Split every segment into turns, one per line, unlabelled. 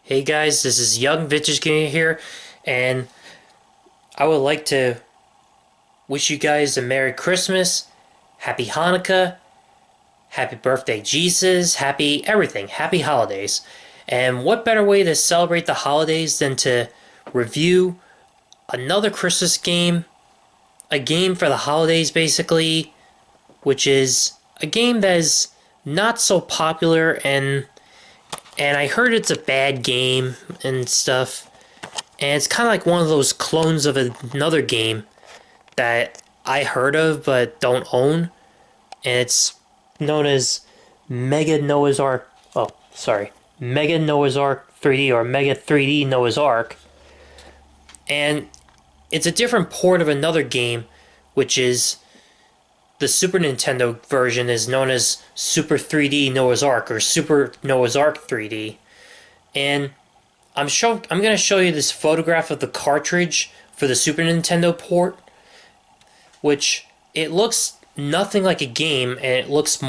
Hey guys, this is Young Vintage Gamer here, and I would like to wish you guys a Merry Christmas, Happy Hanukkah, Happy Birthday Jesus, Happy everything, Happy Holidays. And what better way to celebrate the holidays than to review another Christmas game, a game for the holidays basically, which is a game that is not so popular and I heard it's a bad game and stuff. And it's kind of like one of those clones of another game that I heard of but don't own. And it's known as Mega Noah's Ark. Oh, sorry. Mega Noah's Ark 3D or Mega 3D Noah's Ark. And it's a different port of another game, which is the Super Nintendo version is known as Super 3D Noah's Ark or Super Noah's Ark 3D. And I'm gonna show you this photograph of the cartridge for the Super Nintendo port, which it looks nothing like a game and it looks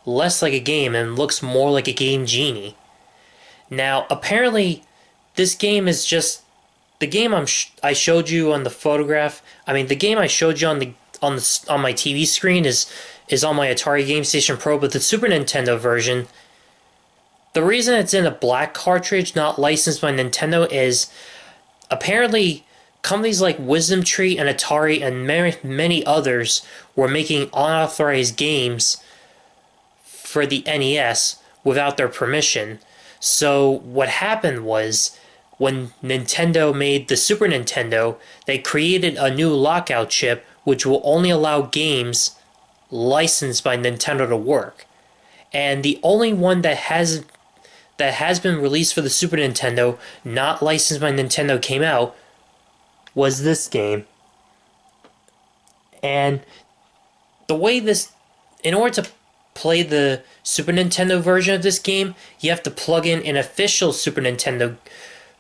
less like a game and looks more like a Game Genie. Now, apparently, this game is just the game I showed you on the photograph. I mean, the game I showed you on my TV screen is on my Atari Game Station Pro, but the Super Nintendo version, the reason it's in a black cartridge, not licensed by Nintendo, is apparently companies like Wisdom Tree and Atari and many others were making unauthorized games for the NES without their permission. So what happened was when Nintendo made the Super Nintendo, they created a new lockout chip which will only allow games licensed by Nintendo to work. And the only one that has been released for the Super Nintendo, not licensed by Nintendo, came out was this game. And the way this, in order to play the Super Nintendo version of this game, you have to plug in an official Super Nintendo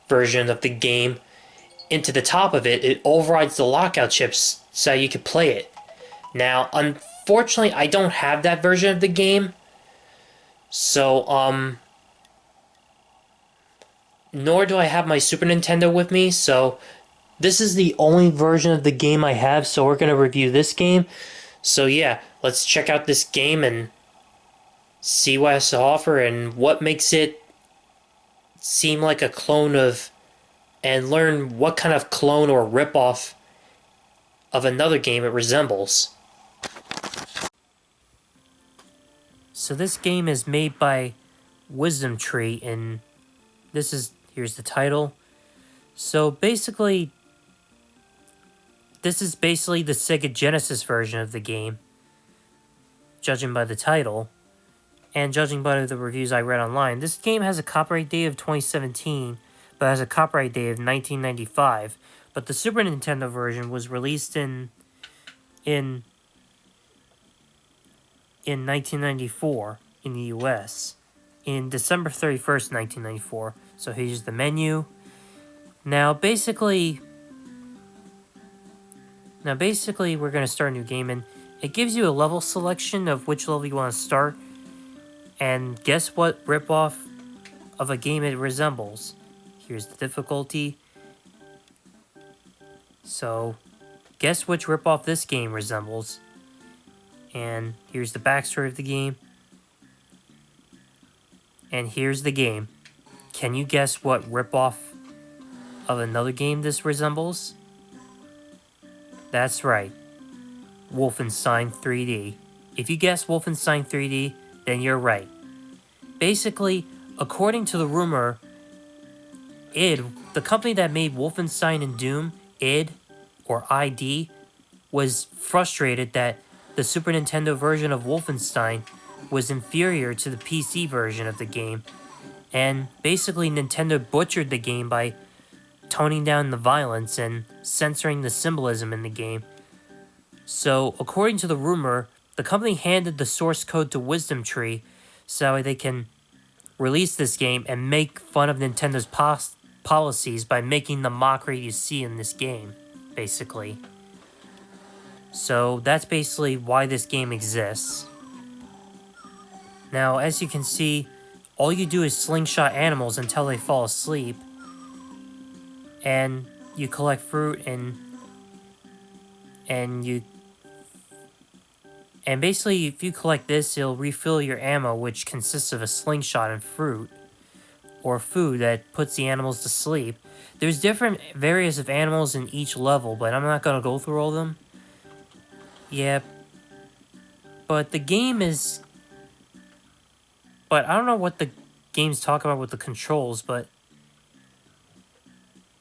version of the game into the top of it. It overrides the lockout chips so you can play it. Now, unfortunately, I don't have that version of the game, so nor do I have my Super Nintendo with me, so this is the only version of the game I have, so we're going to review this game. So yeah, let's check out this game and see what it has to offer and what makes it seem like a clone of, and learn what kind of clone or ripoff of another game it resembles. So this game is made by Wisdom Tree, and here's the title. So basically, this is basically the Sega Genesis version of the game, judging by the title, and judging by the reviews I read online. This game has a copyright date of 2017, but has a copyright date of 1995. But the Super Nintendo version was released in 1994 in the US, in December 31st, 1994. So here's the menu. Now basically we're going to start a new game, and it gives you a level selection of which level you want to start, and guess what ripoff of a game it resembles. Here's the difficulty. So guess which ripoff this game resembles. And here's the backstory of the game. And here's the game. Can you guess what ripoff of another game this resembles? That's right. Wolfenstein 3D. If you guess Wolfenstein 3D, then you're right. Basically, according to the rumor, id, the company that made Wolfenstein and Doom, id, or ID, was frustrated that the Super Nintendo version of Wolfenstein was inferior to the PC version of the game, and basically Nintendo butchered the game by toning down the violence and censoring the symbolism in the game. So, according to the rumor, the company handed the source code to Wisdom Tree so they can release this game and make fun of Nintendo's policies by making the mockery you see in this game, basically. So that's basically why this game exists. Now, as you can see, all you do is slingshot animals until they fall asleep, and you collect fruit and you and basically if you collect this, it'll refill your ammo, which consists of a slingshot and fruit or food that puts the animals to sleep. There's different various of animals in each level, but I'm not gonna go through all of them. Yeah, but the game is... But I don't know what the games talk about with the controls, but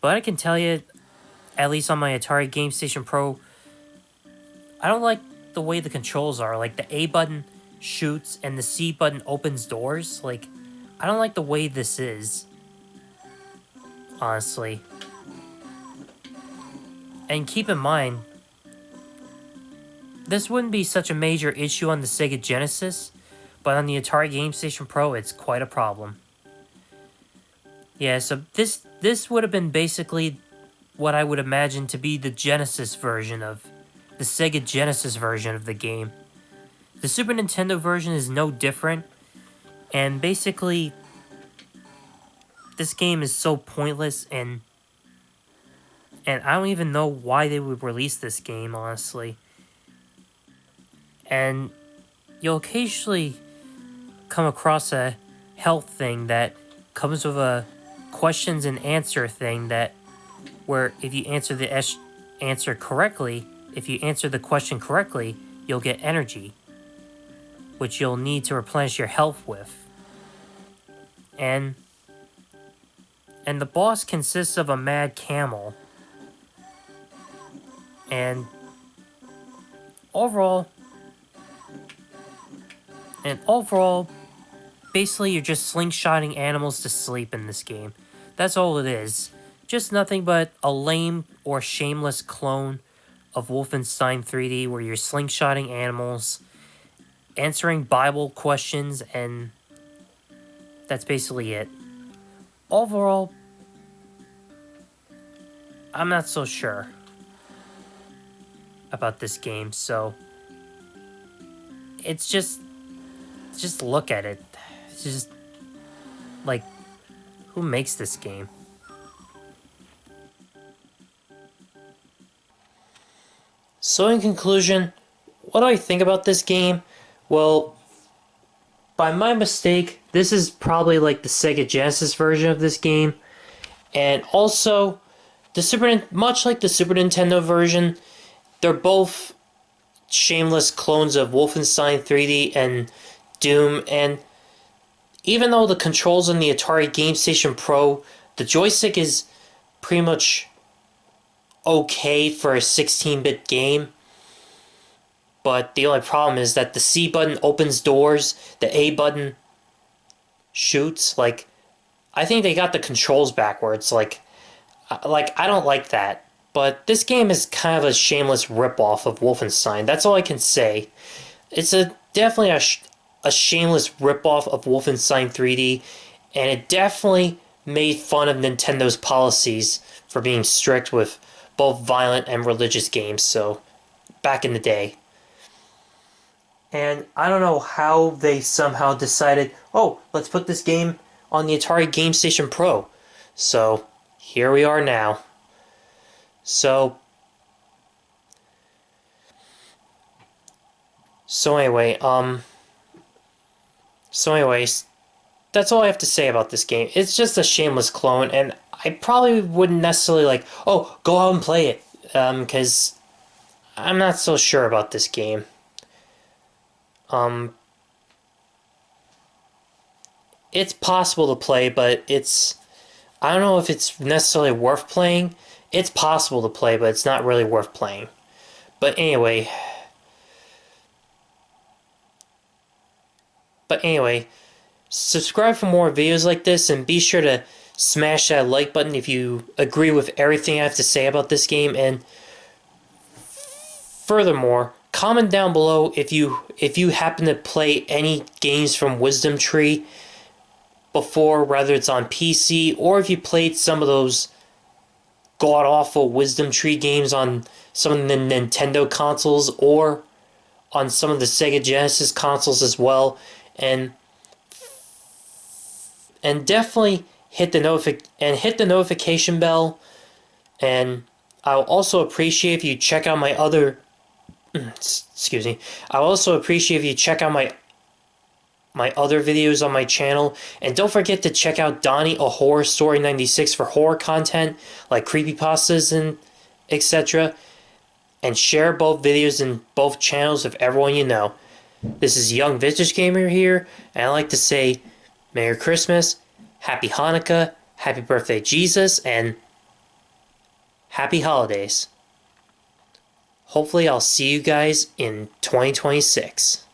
I can tell you, at least on my Atari Game Station Pro, I don't like the way the controls are. Like, the A button shoots and the C button opens doors. Like, I don't like the way this is, honestly. And keep in mind, this wouldn't be such a major issue on the Sega Genesis, but on the Atari Game Station Pro, it's quite a problem. Yeah, so this would have been basically what I would imagine to be the Genesis version of... the Sega Genesis version of the game. The Super Nintendo version is no different, and basically, this game is so pointless, and I don't even know why they would release this game, honestly. And you'll occasionally come across a health thing that comes with a questions and answer thing that, where if you answer the answer correctly, if you answer the question correctly, you'll get energy, which you'll need to replenish your health with. And the boss consists of a mad camel. And overall, basically you're just slingshotting animals to sleep in this game. That's all it is. Just nothing but a lame or shameless clone of Wolfenstein 3D where you're slingshotting animals, answering Bible questions, and that's basically it. Overall, I'm not so sure about this game, so it's just look at it. It's just like, who makes this game? So in conclusion, what do I think about this game? Well, by my mistake, this is probably like the Sega Genesis version of this game. And also, much like the Super Nintendo version, they're both shameless clones of Wolfenstein 3D and Doom. And even though the controls on the Atari Game Station Pro, the joystick is pretty much okay for a 16-bit game, but the only problem is that the C button opens doors, the A button shoots. Like, I think they got the controls backwards. Like I don't like that. But this game is kind of a shameless ripoff of Wolfenstein. That's all I can say. It's definitely a shameless ripoff of Wolfenstein 3D, and it definitely made fun of Nintendo's policies for being strict with both violent and religious games, so back in the day. And I don't know how they somehow decided, oh, let's put this game on the Atari Game Station Pro. So here we are now. So anyways, that's all I have to say about this game. It's just a shameless clone, and I probably wouldn't necessarily like, oh, go out and play it, because I'm not so sure about this game. It's possible to play, but I don't know if it's necessarily worth playing. It's possible to play, but it's not really worth playing. But anyway, subscribe for more videos like this, and be sure to smash that like button if you agree with everything I have to say about this game. And furthermore, comment down below if you happen to play any games from Wisdom Tree before, whether it's on PC or if you played some of those god-awful Wisdom Tree games on some of the Nintendo consoles or on some of the Sega Genesis consoles as well. And and definitely hit the notification bell. And I'll also appreciate if you check out my other excuse me. I'll also appreciate if you check out my other videos on my channel. And don't forget to check out Donnie a Horror Story 96 for horror content like creepypastas and etc. And share both videos in both channels with everyone you know. This is Young Vintage Gamer here, and I'd like to say Merry Christmas, Happy Hanukkah, Happy Birthday Jesus, and Happy Holidays. Hopefully I'll see you guys in 2026.